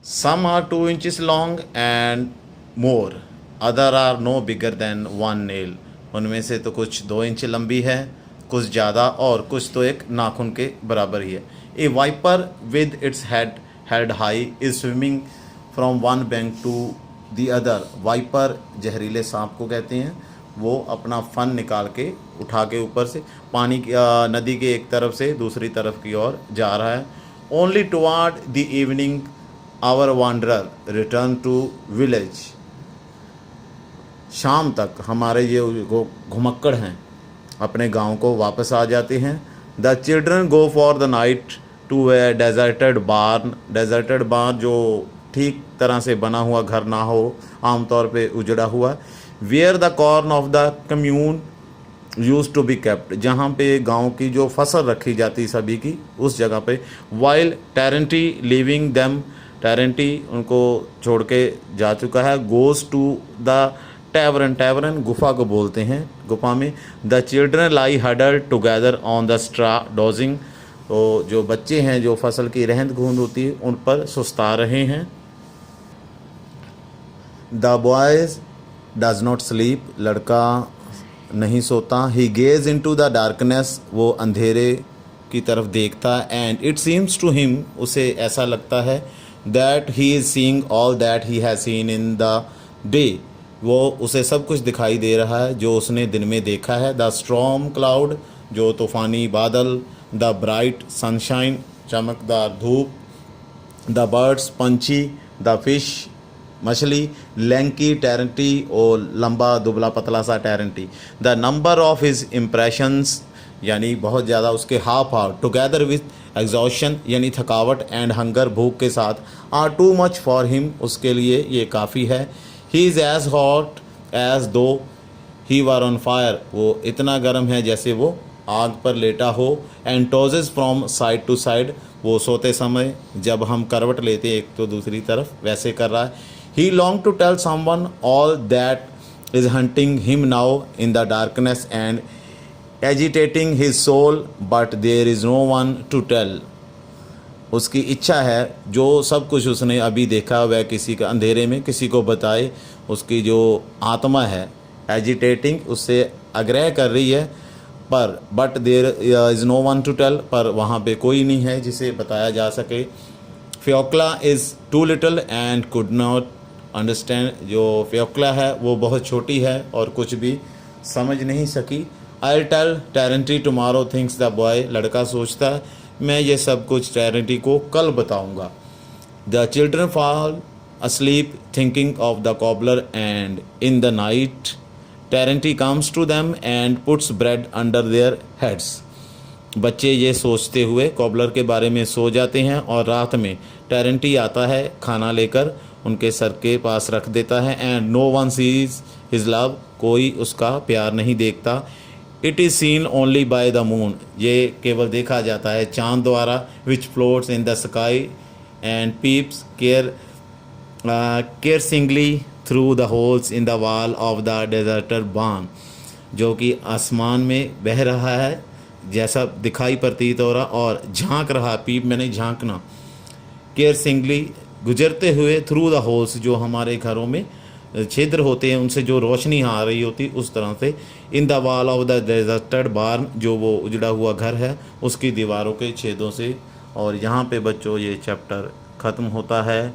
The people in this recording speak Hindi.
Some are 2 inches long and more. Other are no bigger than 1 nail. उनमें से तो कुछ 2 इंच लंबी है, कुछ ज़्यादा और कुछ तो एक नाखून के बराबर ही है. A viper with its head held high is swimming from one bank to the other. Viper जहरीले सांप को कहते हैं. वो अपना फन निकाल के उठा के ऊपर से पानी नदी के एक तरफ से दूसरी तरफ की ओर जा रहा है. Only toward the evening our wanderer returned to village. शाम तक हमारे ये घुमक्कड़ हैं अपने गांव को वापस आ जाते हैं. The children go for the night to a deserted barn. Deserted barn जो ठीक तरह से बना हुआ घर ना हो, आमतौर पे उजड़ा हुआ. Where the corn of the commune used to be kept. जहाँ पे गांव की जो फसल रखी जाती सभी की, उस जगह पे. While Terenty living them. Terenty उनको छोड़ के जा चुका है. Goes to the tavern. Tavern गुफा को बोलते हैं. गुफा में the children lie huddled together on the straw dozing. तो जो बच्चे हैं जो फसल की रहंद गूंद होती है उन पर सुस्ता रहे हैं. The boys does not sleep. लड़का नहीं सोता. He gazes into the darkness. वो अंधेरे की तरफ देखता. And it seems to him. उसे ऐसा लगता है that he is seeing all that he has seen in the day. वो उसे सब कुछ दिखाई दे रहा है जो उसने दिन में देखा है. The storm cloud. जो तूफ़ानी बादल. The bright sunshine. चमकदार धूप. द बर्ड्स पंछी. द फिश मछली. लैंकी टेरेंटी और लंबा दुबला पतला सा Terenty. The number of his impressions यानी बहुत ज़्यादा उसके हाव टुगेदर विथ एग्जॉशन यानी थकावट एंड हंगर भूख के साथ. Are too much for him. उसके लिए ये काफ़ी है. He is as hot as though he were on fire. वो इतना गर्म है जैसे वो आग पर लेटा हो. And tosses from side to side. वो सोते समय जब हम करवट लेते एक तो दूसरी तरफ वैसे कर रहा है. He long to tell someone all that is haunting him now in the darkness and agitating his soul but there is no one to tell. उसकी इच्छा है जो सब कुछ उसने अभी देखा वह किसी का अंधेरे में किसी को बताए. उसकी जो आत्मा है एजिटेटिंग उससे आग्रह कर रही है पर but there is no one to tell. पर वहाँ पे कोई नहीं है जिसे बताया जा सके. Fyokla is too little and could not understand. जो फ्योक्ला है वो बहुत छोटी है और कुछ भी समझ नहीं सकी. I tell Terenty tomorrow thinks the boy. लड़का सोचता है मैं ये सब कुछ टेरेंटी को कल बताऊंगा. The children fall asleep thinking of the cobbler and in the night टेरेंटी comes to them and puts bread under their heads. बच्चे ये सोचते हुए कॉबलर के बारे में सो जाते हैं और रात में टेरेंटी आता है खाना लेकर उनके सर के पास रख देता है. And no one sees his love. कोई उसका प्यार नहीं देखता. It is seen only by the moon. ये केवल देखा जाता है चांद द्वारा. Which floats in the sky and peeps caressingly through the holes in the wall of the deserted barn. जो कि आसमान में बह रहा है जैसा दिखाई प्रतीत हो रहा और झांक रहा. पीप मैंने झांकना. केयरसिंगली गुजरते हुए थ्रू द होल्स जो हमारे घरों में छिद्र होते हैं उनसे जो रोशनी आ रही होती उस तरह से. In the wall of the deserted barn जो वो उजड़ा हुआ घर है उसकी दीवारों के छेदों से. और यहाँ पे बच्चों ये चैप्टर ख़त्म होता है.